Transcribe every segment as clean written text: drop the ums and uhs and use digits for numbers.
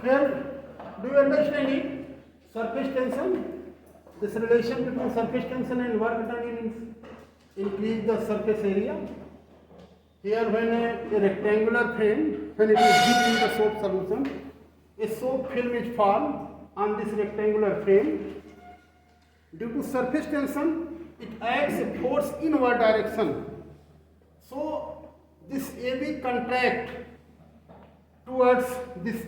Here, do you understand it? Surface tension, this relation between surface tension and work done increase the surface area. Here, when a rectangular frame, when it is dipped in the soap solution, a soap film is formed on this rectangular frame. Due to surface tension, it acts a force inward direction. So this AB contract towards this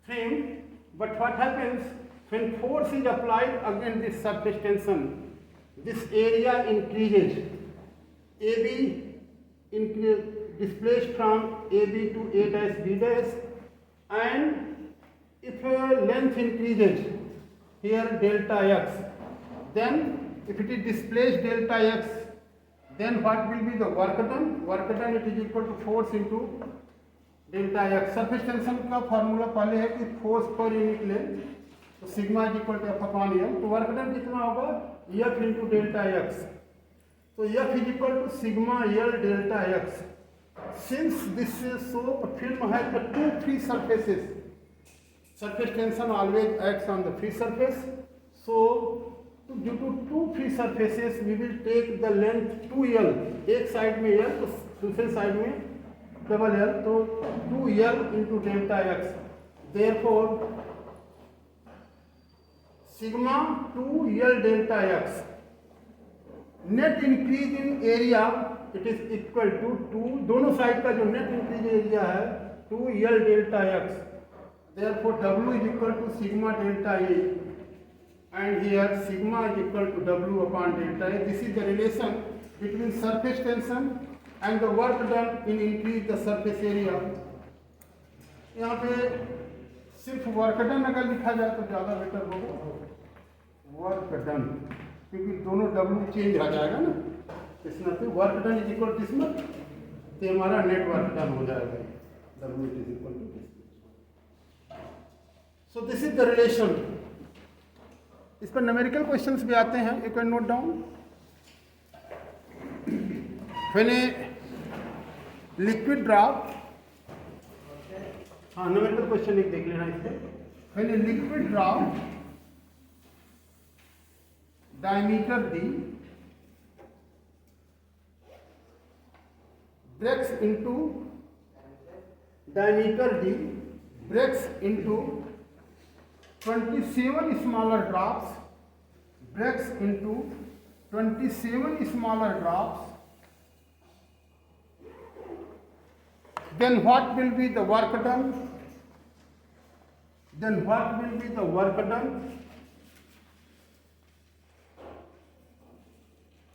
frame, but what happens when force is applied against this surface tension? This area increases. AB displaced from AB to A dash B dash, and if length increases here delta x, then if it is displaced delta x, then what will be the work done? Work done it is equal to force into delta X. Surface tension का formula पहले है कि force per unit length, तो sigma is equal to F upon M. तो work done कितना होगा? F into delta X. तो F is equal to sigma L delta X. Since this soap film has the two free surfaces, surface tension always acts on the free surface. So due to two free surfaces we will take the length 2l. एक side में l तो दूसरे side में double l, तो 2l into delta x. Therefore sigma 2l delta x. Net increase in area it is equal to 2, दोनों side का जो net increase area है 2l delta x. Therefore W is equal to sigma delta A, and here sigma is equal to W upon delta A. This is the relation between surface tension and the work done in increase the surface area. यहाँ पे सिर्फ work done अगर लिखा जाए तो ज़्यादा better होगा, work done, क्योंकि दोनों W चेंज आ जाएगा ना, इसमें तो work done is equal to इसमें तो हमारा नेट वर्क डन हो जाएगा W is equal to this. So this is the relation. इस पर न्यूमेरिकल क्वेश्चंस भी आते हैं, you can note down. When a liquid drop, हाँ न्यूमेरिकल क्वेश्चन एक देख लेना इससे. When a liquid drop diameter d breaks into diameter d breaks into 27 smaller drops, breaks into 27 smaller drops, then what will be the work done? Then what will be the work done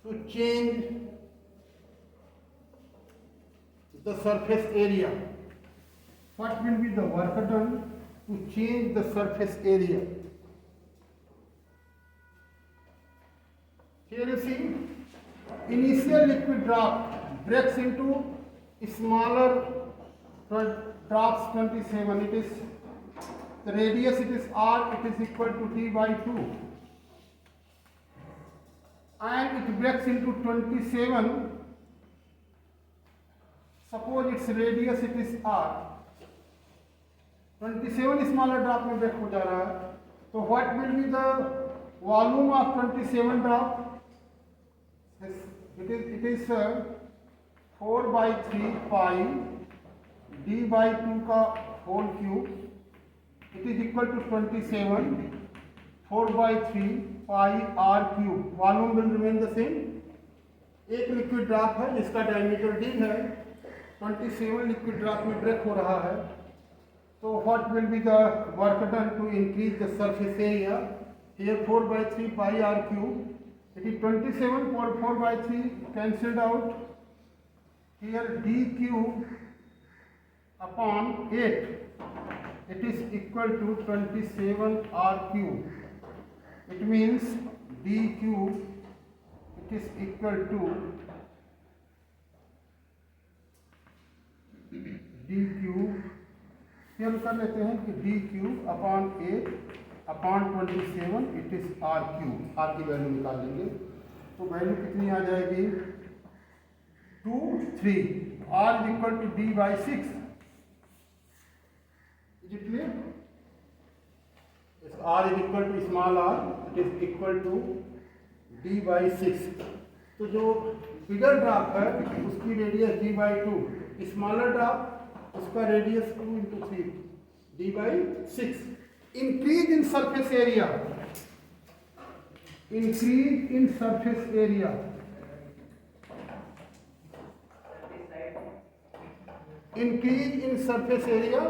to change the surface area? What will be the work done to change the surface area? Here you see, initial liquid drop breaks into smaller drops 27. It is the radius, it is r, it is equal to d by 2, and it breaks into 27. Suppose its radius it is r. 27 smaller drop में break हो जा रहा है, तो what will be the volume of 27 drop? It is 4/3 pi d by 2 का whole cube. It is equal to 27 4/3 pi r cube. Volume will remain the same. एक liquid drop है जिसका डायमीटर d है, 27 लिक्विड ड्रॉप में break हो रहा है. So what will be the work done to increase the surface area? Here 4/3 pi r cube. It is 27 for 4/3 cancelled out. Here d cube upon 8. It is equal to 27 r cube. It means d cube it is equal to d cube. हम कर लेते हैं कि d cube upon 8 upon 27 it is r cube. r की value निकाल लेंगे तो value कितनी आ जाएगी? 2 3. r is equal to d by 6. Is it clear? r is equal to small r, it is equal to d by 6. तो जो बिगर drop है उसकी radius d by 2, smaller drop उसका radius 2 into 3 d by 6. Increase in surface area, increase in surface area, increase in surface area.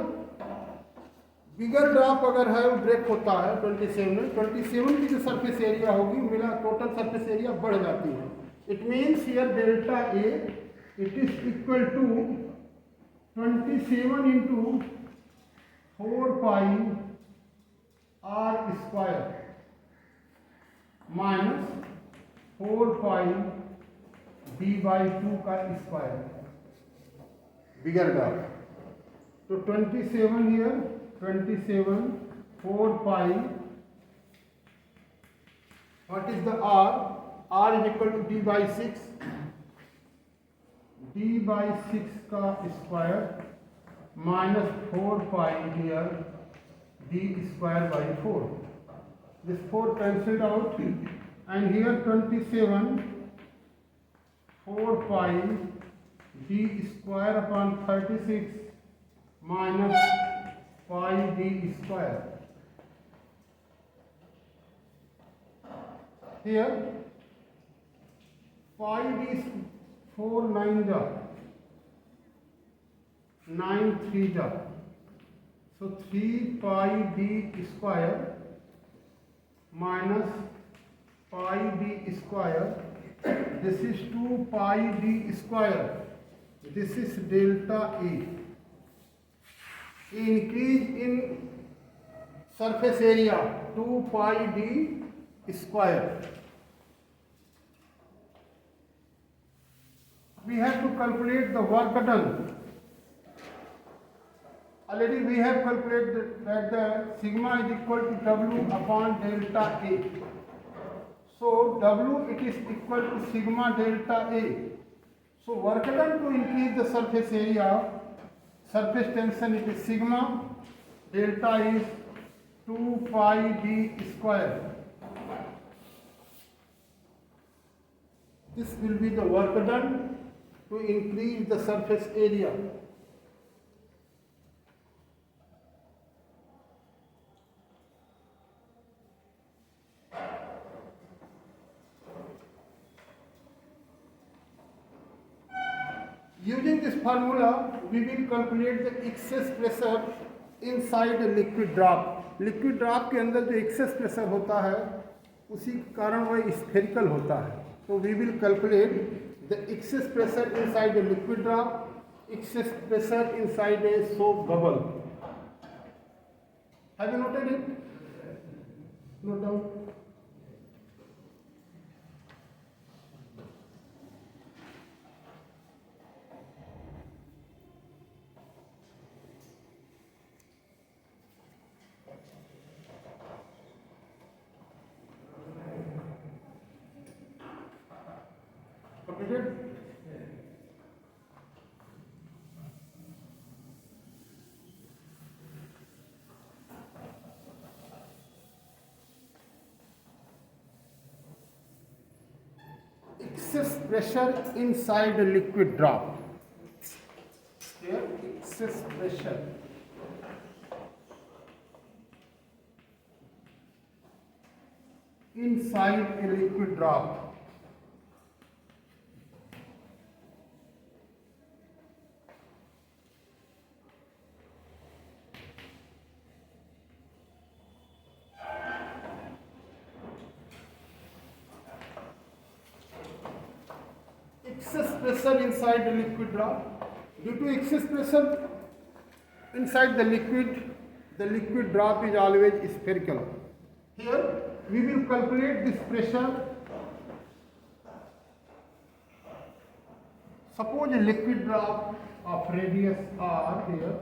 Bigger drop अगर है वो break होता है 27 में, 27 की जो सरफेस एरिया होगी मिला टोटल सरफेस एरिया बढ़ जाती है. It means here delta A it is equal to 27 into 4 pi r square minus 4 pi d by 2 का स्क्वायर बिगर ड्रॉप. तो 27 here 27 4 pi, what is the r? R is equal to d by 6, d by 6 का square minus 4 pi here d square by 4. This 4 cancelled out, and here 27 4 pi d square upon 36 minus pi d square. Here pi d is 4 9 ja 9 3 ja, so 3 pi d square minus pi d square. This is 2 pi d square. This is delta A. Increase in surface area 2 pi d square. We have to calculate the work done. Already we have calculated that the sigma is equal to W upon delta A. So W it is equal to sigma delta A. So work done to increase the surface area, surface tension, it is sigma delta is 2 pi d square. This will be the work done to increase the surface area. Using this formula, we will calculate the excess pressure inside a liquid drop. Liquid drop के अंदर जो excess pressure होता है उसी के कारण वह spherical होता है. तो we will calculate the excess pressure inside a liquid drop, excess pressure inside a soap bubble. Have you noted it? Note down. Excess pressure inside a liquid drop. Here, excess pressure inside a liquid drop. Excess pressure inside the liquid drop. Due to excess pressure inside the liquid drop is always spherical. Here we will calculate this pressure. Suppose a liquid drop of radius r here.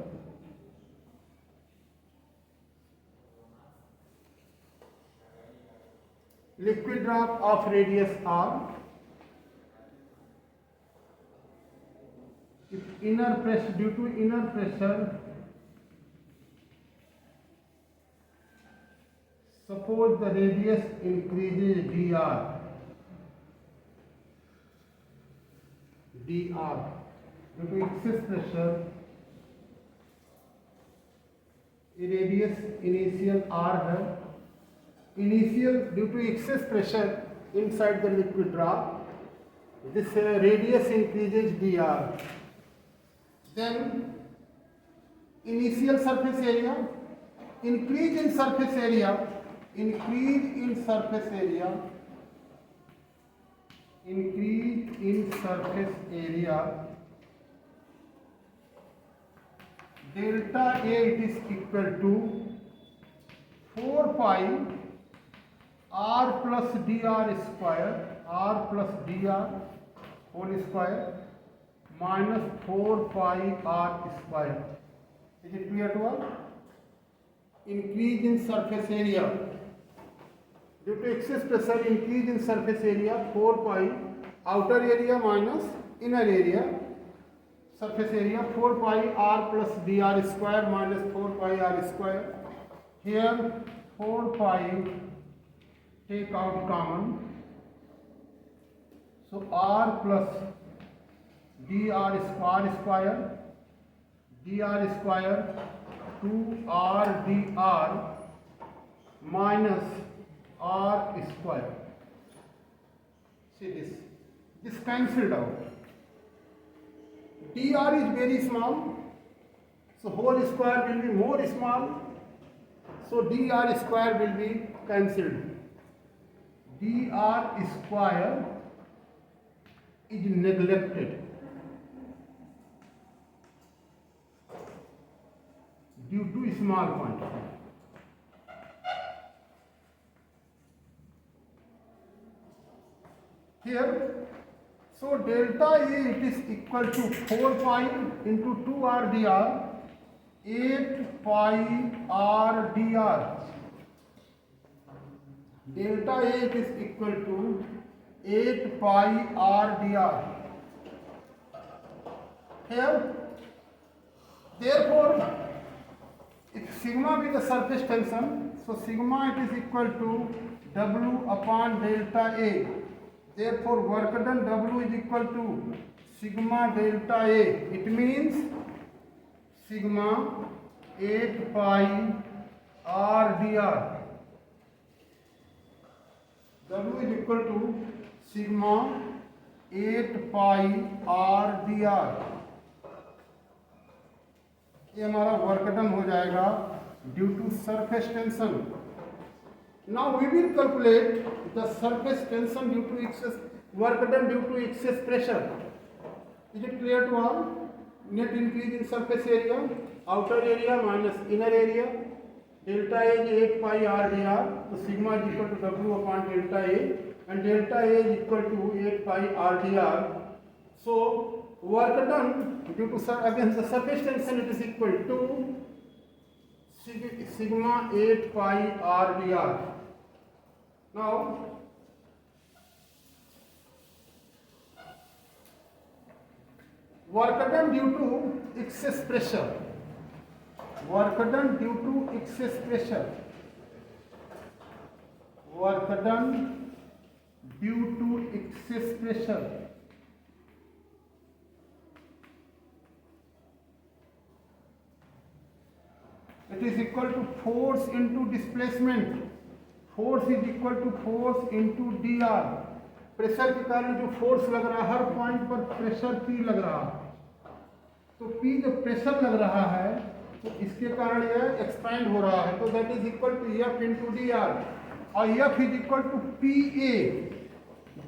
Liquid drop of radius r. If inner pressure, due to inner pressure Suppose the radius increases dr. Due to excess pressure, radius initial r है. Initial due to excess pressure inside the liquid drop, this radius increases dr. Then initial surface area, increase in surface area, increase in surface area, increase in surface area, delta A it is equal to 4 pi r plus dr square, r plus dr whole square minus 4 pi r square. Is it clear to all? Increase in surface area. Due to excess pressure, increase in surface area 4 pi outer area minus inner area. Surface area 4 pi r plus dr square minus 4 pi r square. Here 4 pi take out common. So r plus dr square 2r dr minus r square. See this cancelled out. Dr is very small, so whole square will be more small, so dr square will be cancelled. Dr square is neglected due to small quantity. Here, so delta A it is equal to 4 pi into 2r dr, 8 pi r dr. Delta A it is equal to 8 pi r dr. Here, therefore, if sigma be the surface tension, so sigma it is equal to W upon delta A. Therefore, work done W is equal to sigma delta A. It means sigma 8 pi r dr. W is equal to sigma 8 pi r dr. ये हमारा work done हो जाएगा due to surface tension. Now we will calculate the surface tension due to excess work done due to excess pressure. Is it clear to all? Net increase in surface area, outer area minus inner area. Delta A is 8 pi r dr. So sigma is equal to W upon delta A, and delta A is equal to 8 pi r dr. So work done due to against the surface tension it is equal to sigma 8 pi r dr. Now, work done due to excess pressure. Work done due to excess pressure. Work done due to excess pressure. It is equal to force into displacement. Force is equal to force into D r. Pressure के कारण जो force लग रहा है, हर point पर pressure P लग रहा है, तो पी जो प्रेशर लग रहा है तो इसके कारण यह एक्सपैंड हो रहा है, तो that is equal to F into D R. और F is equal to P A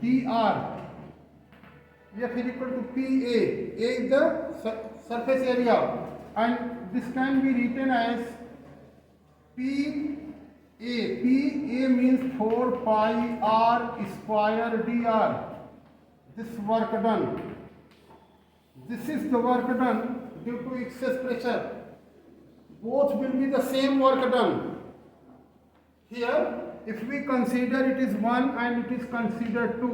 D R. F is equal to P A is the surface area, and this can be written as P A. P A means 4 pi r square dr. This work done. This is the work done due to excess pressure. Both will be the same work done. Here, if we consider it is 1 and it is considered 2,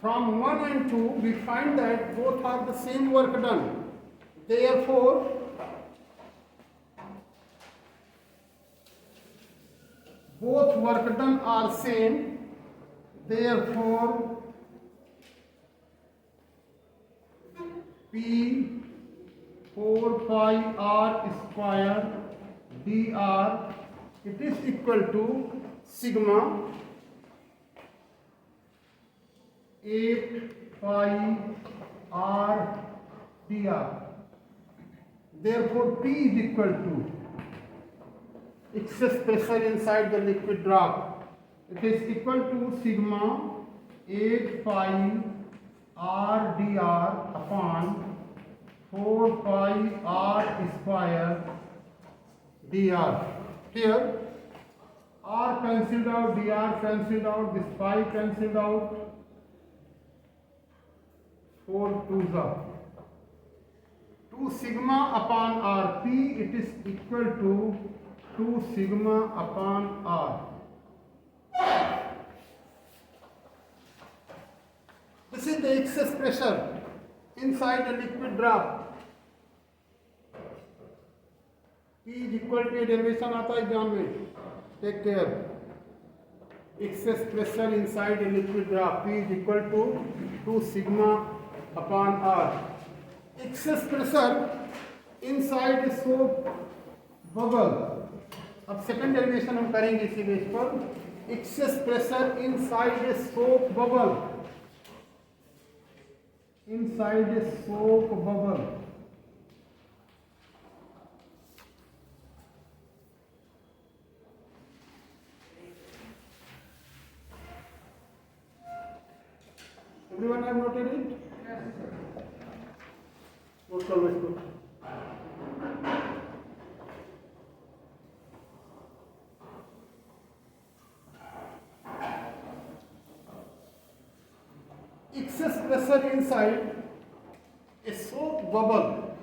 from 1 and 2 we find that both are the same work done. Therefore, both work done are same, therefore P 4 pi r square dr, it is equal to sigma 8 pi r dr. Therefore P is equal to excess pressure inside the liquid drop. It is equal to sigma 8 pi r dr upon 4 pi r square dr. Here r cancelled out, dr cancelled out, this pi cancelled out, 4 2s are 2 sigma upon r. P it is equal to 2 sigma upon r. This is the excess pressure inside the liquid drop. P is equal to derivation आता है exam में, take care. Excess pressure inside a liquid drop, P is equal to 2 sigma upon r. Excess pressure inside a soap bubble. अब second derivation हम करेंगे इसी base पर. Excess pressure inside a soap bubble. Inside a soap bubble. Everyone have noted it? Yes, sir. What shall we do? Excess pressure inside a soap bubble.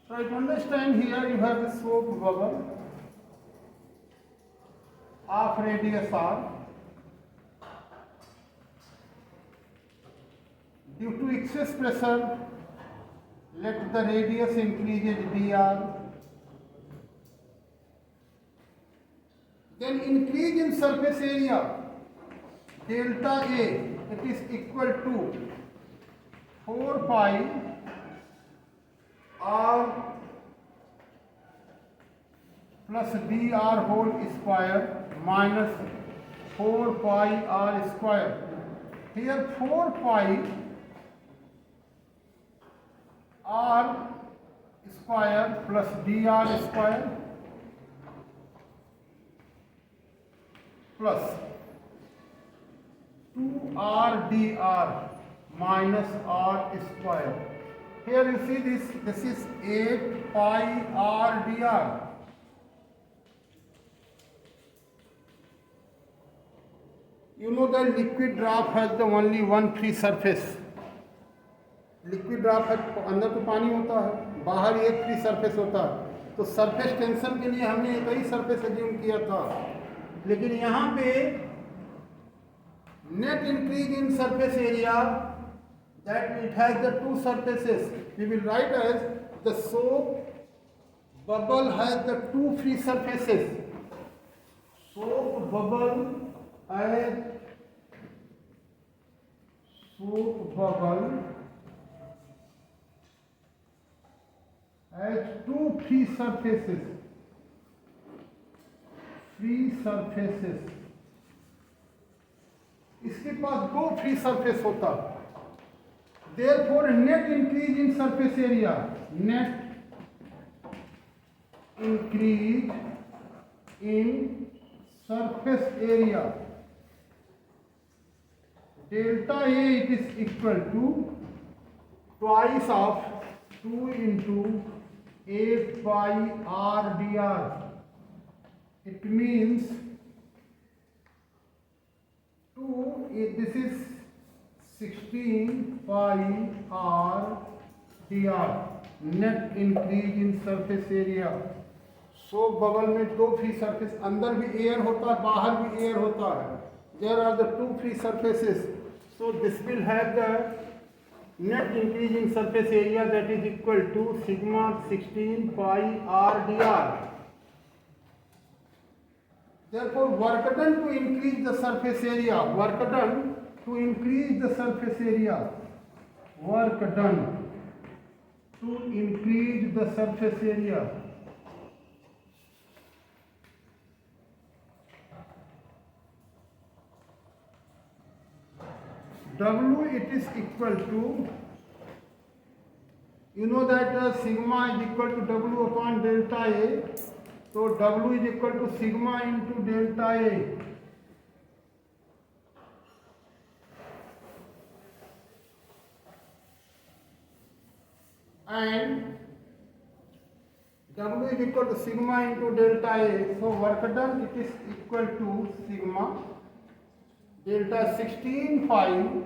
Try to understand. Here you have a soap bubble of radius r. Due to excess pressure, let the radius increases dr. Then increase in surface area, delta A, it is equal to 4 pi r plus dr whole square minus 4 pi r square. Here 4 pi r square plus dr square plus 2r dr minus r square. Here you see this is 8 pi r dr. You know that liquid drop has the only one free surface. Liquid drop है, अंदर तो पानी होता है, बाहर एक free surface होता है. तो सरफेस टेंशन के लिए हमने एक ही सरफेस एज्यूम किया था, लेकिन यहाँ पे net increase in surface area that it has the two surfaces. We will write as the soap bubble has the two free surfaces. Soap bubble has two free surfaces. इसके पास दो free surface होता. Therefore net increase in surface area, net increase in surface area delta A, it is equal to twice of 2 into 8 pi r dr. It means 2, this is 16 pi r dr. Net increase in surface area. Soap bubble में दो free surface, अंदर भी air होता है, बाहर भी air होता है. There are the two free surfaces. So this will have the net increase in surface area that is equal to sigma 16 pi r dr. Therefore, work done to increase the surface area. Work done to increase the surface area. Work done to increase the surface area. W it is equal to, you know that sigma is equal to W upon delta A. So W is equal to sigma into delta A. And W is equal to sigma into delta A. So work done it is equal to sigma delta 16.5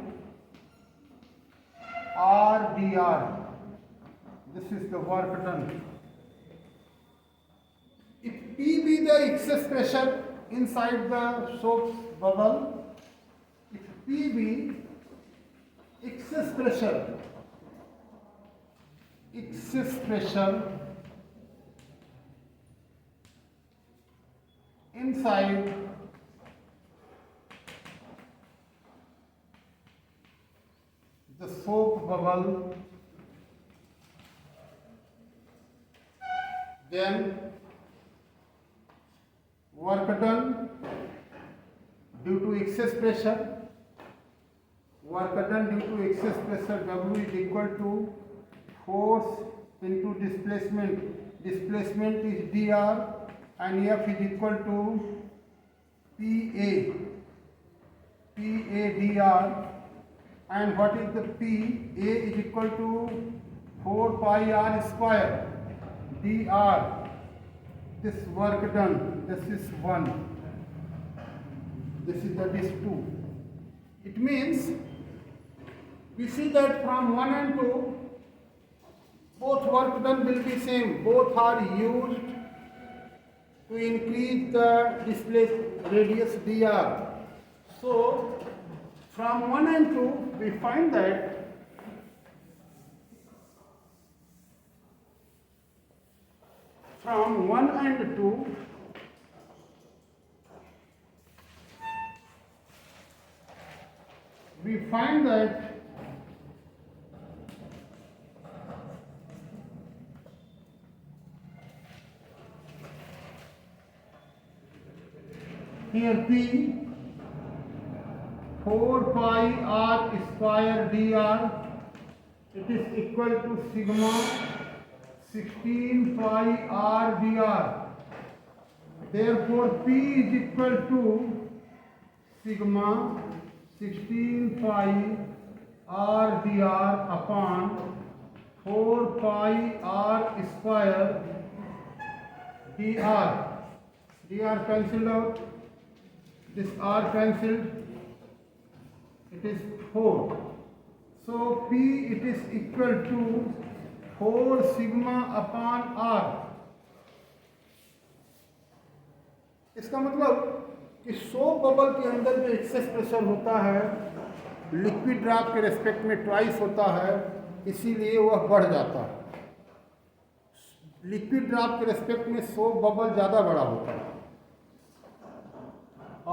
R dr. This is the work done. If P be the excess pressure inside the soap bubble, if P be excess pressure inside the soap bubble, then work done due to excess pressure, W is equal to force into displacement. Displacement is dr and F is equal to PA dr. And what is the P? A is equal to 4 pi r square dr. This work done, this is 1, this is 2. It means we see that from 1 and 2 both work done will be same. Both are used to increase the displaced radius dr. So from 1 and 2 we find that from 1 and 2 we find that here P 4 pi r square dr, it is equal to sigma 16 pi r dr. Therefore, P is equal to sigma 16 pi r dr upon 4 pi r square dr. Dr cancelled out. This r cancelled. It is 4. So P it is equal to 4 sigma upon r. इसका मतलब कि soap bubble के अंदर जो excess pressure होता है liquid drop के respect में ट्वाइस होता है, इसीलिए वह बढ़ जाता है. लिक्विड ड्रॉप के रेस्पेक्ट में सोप बबल ज़्यादा बड़ा होता है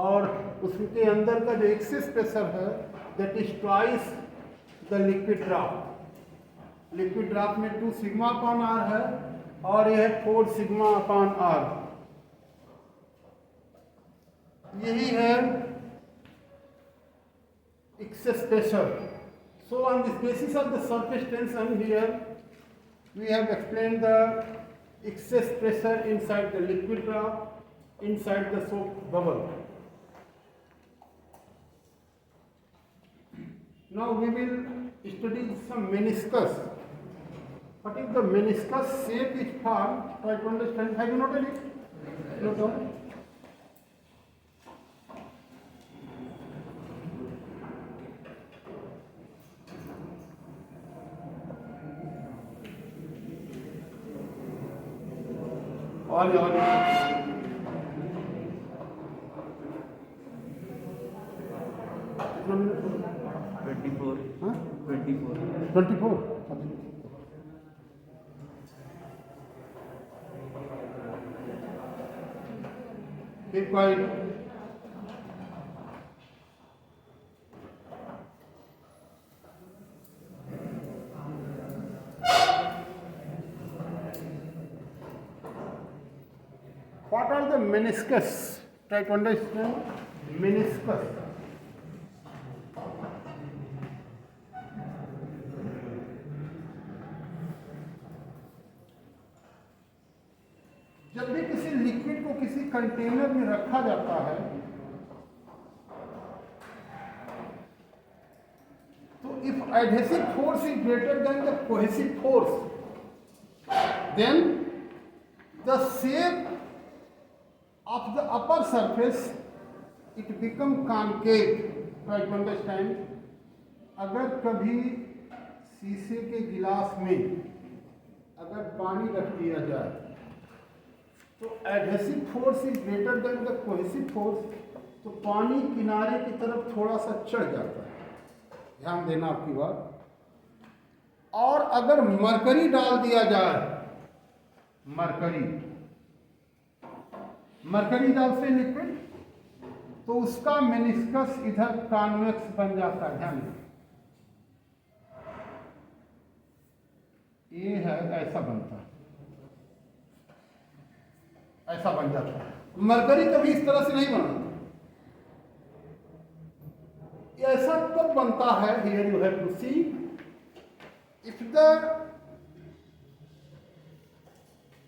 और उसके अंदर का जो एक्सेस प्रेशर है that is twice the liquid drop. Liquid drop में 2 सिग्मा अपॉन आर है और यह है 4 सिग्मा अपॉन आर. यही है excess pressure. So on this basis of the surface tension here we have explained the excess pressure inside the liquid drop, inside the soap bubble. Now we will study some meniscus. What is the meniscus shape is formed? Try to understand. Have you noted it? Note down. All. 24. Huh? 24. 24. Keep quiet. What are the meniscus? Try to understand meniscus. जब भी किसी liquid को किसी container में रखा जाता है तो if adhesive force is greater than the cohesive force then the shape of the upper surface it become concave. Try to understand. अगर कभी शीशे के गिलास में अगर पानी रख दिया जाए तो adhesive force is greater than the cohesive force, तो पानी किनारे की तरफ थोड़ा सा चढ़ जाता है, ध्यान देना आपकी बात। और अगर मरकरी डाल दिया जाए, मरकरी डालते लिक्विड तो उसका मेनिस्कस इधर कॉन्वेक्स बन जाता है, ध्यान दें। ये है ऐसा बनता है, ऐसा बन जाता है। मरकरी कभी इस तरह से नहीं बनता, ऐसा तब बनता है। Here you have to see if the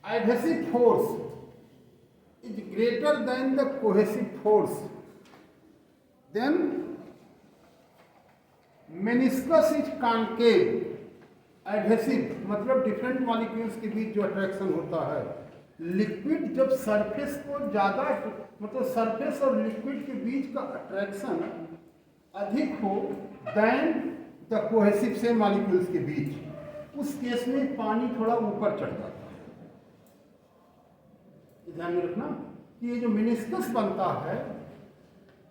adhesive force is greater than the cohesive force, then meniscus is concave. Adhesive मतलब डिफरेंट मॉलिक्यूल्स के बीच जो अट्रैक्शन होता है, लिक्विड जब सरफेस को ज़्यादा मतलब सरफेस और लिक्विड के बीच का अट्रैक्शन अधिक हो देन द कोहेसिव से मॉलिक्यूल्स के बीच, उस केस में पानी थोड़ा ऊपर चढ़ जाता है। ध्यान में रखना कि ये जो मेनिस्कस बनता है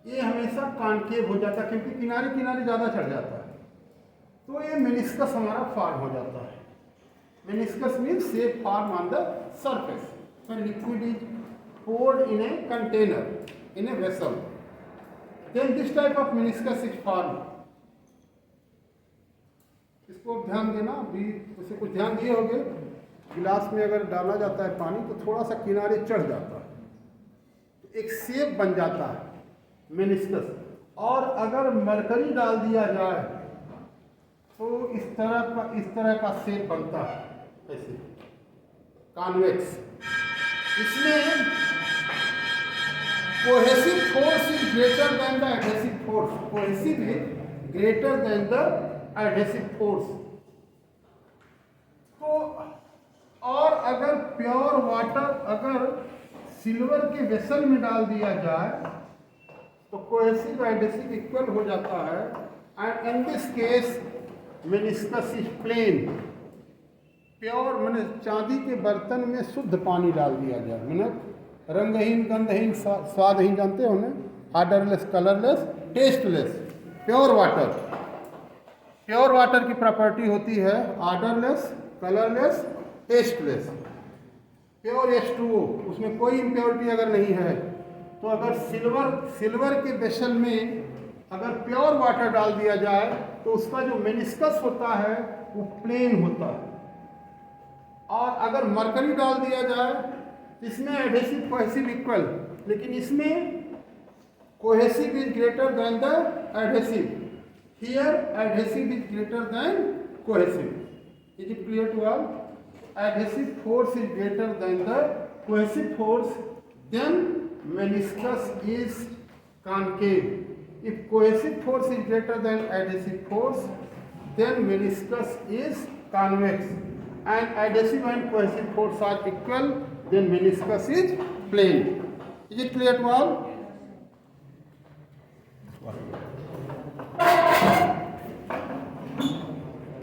ये हमेशा कॉन्केव हो जाता है, क्योंकि किनारे किनारे ज़्यादा चढ़ जाता है, तो ये मेनिस्कस हमारा फॉर्म हो जाता है। Meniscus means shape form on the surface when liquid is poured in a container, in a vessel, then this type of meniscus is formed. इसको ध्यान देना, अभी उसे कुछ ध्यान दिए होंगे, गिलास में अगर डाला जाता है पानी तो थोड़ा सा किनारे चढ़ जाता है, तो एक शेप बन जाता है मेनिस्कस। और अगर मरकरी डाल दिया जाए तो इस तरह का शेप बनता है, ऐसे कॉन्वेक्स। इसमें cohesive force is greater than the adhesive force, cohesive is greater than the adhesive force. तो और अगर प्योर वाटर अगर सिल्वर के वेसल में डाल दिया जाए तो कोहेसिव एडहेसिव इक्वल हो जाता है, and in this case meniscus is plane. Pure मैंने चांदी के बर्तन में शुद्ध पानी डाल दिया जाए, मैंने रंगहीन गंधहीन स्वादहीन, जानते हो ना, odourless colourless tasteless, pure water. Pure water की प्रॉपर्टी होती है odourless colourless tasteless. Pure H2O, उसमें कोई इम्प्योरिटी अगर नहीं है, तो अगर सिल्वर के वेसल में अगर प्योर वाटर डाल दिया जाए तो उसका जो मेनिस्कस होता है वो प्लेन होता है। और अगर मरकरी डाल दिया जाए इसमें एडहेसिव कोहेसिव इक्वल, लेकिन इसमें cohesive is greater than the adhesive, here adhesive is greater than cohesive. Is it clear to all? Adhesive force is greater than the cohesive force, then meniscus is concave. If cohesive force is greater than adhesive force, then meniscus is convex. And adhesive and cohesive force are equal, then meniscus is plane. Is it clear to all?